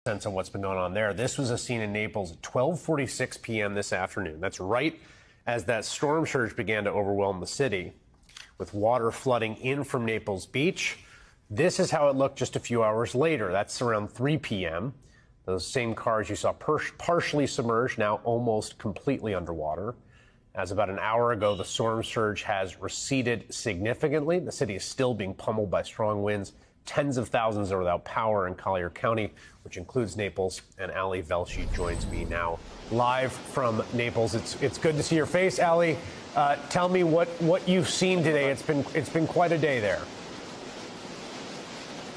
Sense of what's been going on there. This was a scene in Naples at 12:46 p.m. this afternoon. That's right as that storm surge began to overwhelm the city, with water flooding in from Naples Beach. This is how it looked just a few hours later. That's around 3 p.m. Those same cars you saw partially submerged, now almost completely underwater. As about an hour ago, the storm surge has receded significantly. The city is still being pummeled by strong winds. Tens of thousands are without power in Collier County, which includes Naples. And Ali Velshi joins me now live from Naples. It's good to see your face, Ali. Tell me what you've seen today. It's been quite a day there.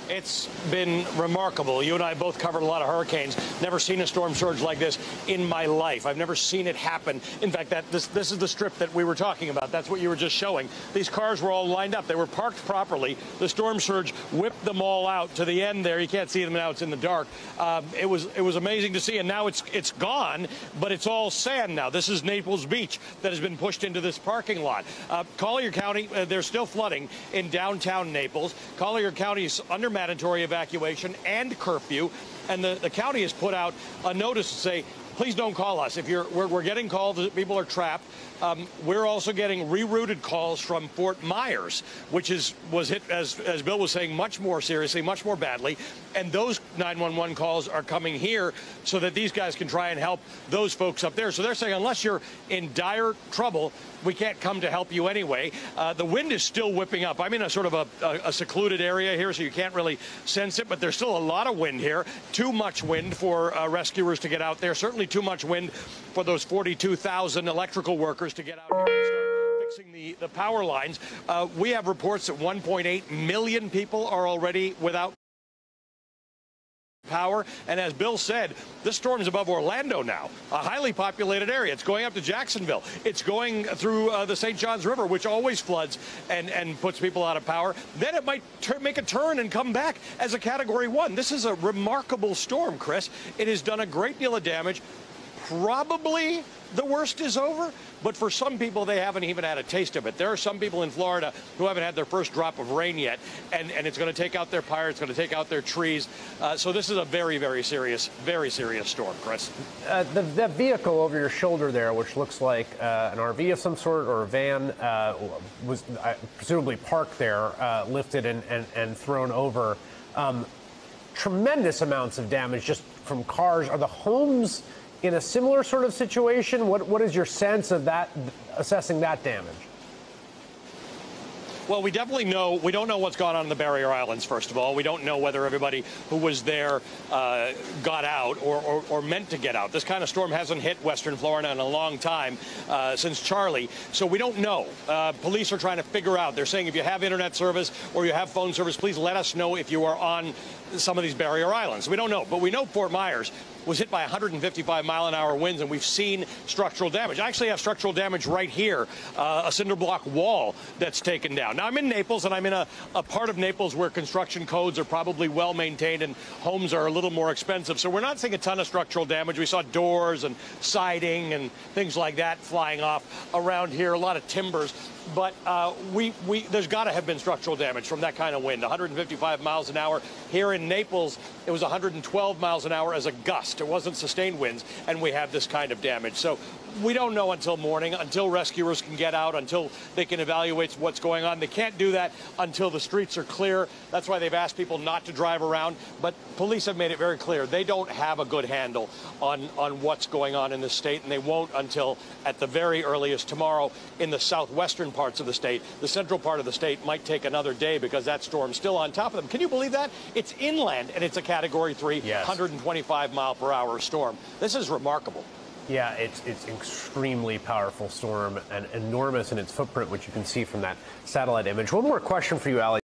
It's been remarkable. You and I both covered a lot of hurricanes. Never seen a storm surge like this in my life. I've never seen it happen. In fact, this is the strip that we were talking about. That's what you were just showing. These cars were all lined up. They were parked properly. The storm surge whipped them all out to the end there. You can't see them now. It's in the dark. It was amazing to see, and now it's gone, but it's all sand now. This is Naples Beach that has been pushed into this parking lot. Collier County, there's still flooding in downtown Naples. Collier County is under mandatory evacuation and curfew, and the county has put out a notice to say, please don't call us. If we're getting calls that people are trapped. We're also getting rerouted calls from Fort Myers, which was hit, as Bill was saying, much more seriously, much more badly. And those 911 calls are coming here so that these guys can try and help those folks up there. So they're saying, unless you're in dire trouble, we can't come to help you anyway. The wind is still whipping up. I'm in a sort of a secluded area here, so you can't really sense it, but there's still a lot of wind here. Too much wind for rescuers to get out there. Certainly too much wind for those 42,000 electrical workers to get out here and start fixing the power lines. We have reports that 1.8 million people are already without power. And as Bill said, this storm is above Orlando now, a highly populated area. It's going up to Jacksonville. It's going through the St. Johns River, which always floods and puts people out of power. Then it might make a turn and come back as a Category 1. This is a remarkable storm, Chris. It has done a great deal of damage. Probably the worst is over, but for some people, they haven't even had a taste of it. There are some people in Florida who haven't had their first drop of rain yet, and it's going to take out their power, it's going to take out their trees. So this is a very, very serious storm, Chris. That vehicle over your shoulder there, which looks like an RV of some sort or a van, was presumably parked there, lifted and thrown over. Tremendous amounts of damage just from cars. Are the homes in a similar sort of situation? What is your sense of that, assessing that damage? Well, we definitely know, we don't know what's gone on in the barrier islands, first of all. We don't know whether everybody who was there got out or meant to get out. This kind of storm hasn't hit Western Florida in a long time, since Charlie. So we don't know. Police are trying to figure out. They're saying if you have internet service or you have phone service, please let us know if you are on some of these barrier islands. We don't know, but we know Fort Myers was hit by 155-mile-an-hour winds, and we've seen structural damage. I actually have structural damage right here, a cinder block wall that's taken down. Now, I'm in Naples, and I'm in a part of Naples where construction codes are probably well maintained and homes are a little more expensive. So we're not seeing a ton of structural damage. We saw doors and siding and things like that flying off around here, a lot of timbers. But there's got to have been structural damage from that kind of wind, 155 miles an hour. Here in Naples, it was 112 miles an hour as a gust. It wasn't sustained winds, and we have this kind of damage. So we don't know until morning, until rescuers can get out, until they can evaluate what's going on. They can't do that until the streets are clear. That's why they've asked people not to drive around. But police have made it very clear they don't have a good handle on what's going on in the state, and they won't until at the very earliest tomorrow in the southwestern parts of the state. The central part of the state might take another day because that storm's still on top of them. Can you believe that? It's inland, and it's a Category 3, yes, 125-mile-per-hour storm. This is remarkable. Yeah, it's extremely powerful storm and enormous in its footprint, which you can see from that satellite image. One more question for you, Ali.